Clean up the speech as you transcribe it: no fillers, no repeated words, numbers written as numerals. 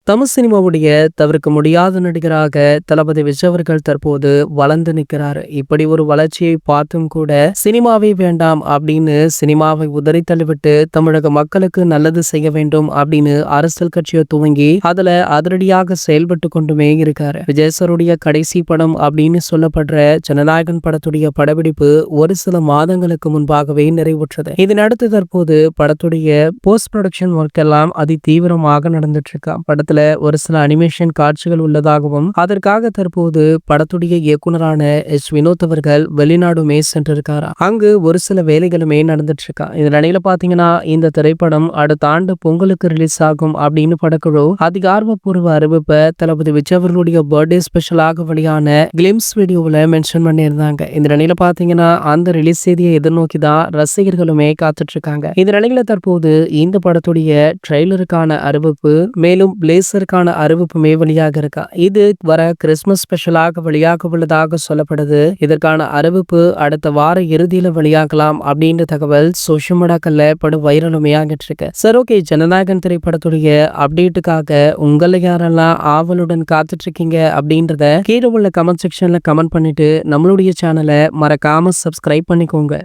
தமிழ் சினிமாவுடைய தவிர்க்க முடியாத நடிகராக தளபதி விஜய் அவர்கள் தற்போது வளர்ந்து நிற்கிறாரு. இப்படி ஒரு வளர்ச்சியை பார்த்தும் கூட சினிமாவே வேண்டாம் அப்படின்னு சினிமாவை உதறி தள்ளிவிட்டு தமிழக மக்களுக்கு நல்லது செய்ய வேண்டும் அப்படின்னு அரசியல் கட்சியை துவங்கி அதுல அதிரடியாக செயல்பட்டு கொண்டுமே இருக்காரு. விஜய் சாருடைய கடைசி படம் அப்படின்னு சொல்லப்படுற ஜனநாயகன் படத்துடைய படப்பிடிப்பு ஒரு சில மாதங்களுக்கு முன்பாகவே நிறைவுற்றது. இதனடுத்து தற்போது படத்துடைய போஸ்ட் ப்ரொடக்ஷன் ஒர்க் எல்லாம் அதி தீவிரமாக நடந்துட்டு இருக்கா. படத்துல ஒரு சில அனிமேஷன் காட்சிகள் உள்ளதாகவும் அதற்காக தற்போது படத்துடைய இயக்குனரான எஸ் வினோத் அவர்கள் வெளிநாடுமே சென்றிருக்காரு. அங்கு ஒரு சில வேலைகளுமே நடந்துட்டு இருக்கா. இந்த நிலையில பாத்தீங்கன்னா இந்த திரைப்படம் அடுத்த ஆண்டு பொங்கலுக்கு ரிலீஸ் ஆகும் அப்படின்னு படக்குழு அதிகாரப்பூர்வ அறிவிப்பை தளபதி விஜய் அவர்களுடைய பர்த்டே ஸ்பெஷலாக வெளியான கிளிம்ஸ் வீடியோவில் மென்ஷன் பண்ணியிருந்தாங்க. இந்த நிலையில பாத்தீங்கன்னா அந்த ரிலீஸ் செய்தியை எதிர்நோக்கி தான் ரசிகர்களுமே காத்துட்டு இருக்காங்க. இந்த நிலையில தற்போது இந்த படத்துடைய ட்ரெய்லருக்கான அறிவிப்பு மேலும் பிளேசருக்கான அறிவிப்புமே வெளியாக இருக்கா. இது வர கிறிஸ்துமஸ் ஸ்பெஷலாக வெளியாக உள்ளதாக சொல்லப்படுது. இதற்கான அறிவிப்பு அடுத்த வார இறுதியில வெளியாகலாம் அப்படின்ற தகவல் சோஷியல் மீடியாக்கள்ல படும் வைரலுமே ஆகிட்டு இருக்கு. சரி, ஓகே, ஜனநாயகன் திரைப்படத்துடைய அப்டேட்டுக்காக உங்களை யாரெல்லாம் ஆவலுடன் காத்துட்டு இருக்கீங்க அப்படின்றத கீழே உள்ள கமெண்ட் செக்ஷன்ல கமெண்ட் பண்ணிட்டு நம்மளுடைய சேனலை மறக்காம சப்ஸ்கிரைப் பண்ணிக்கோங்க.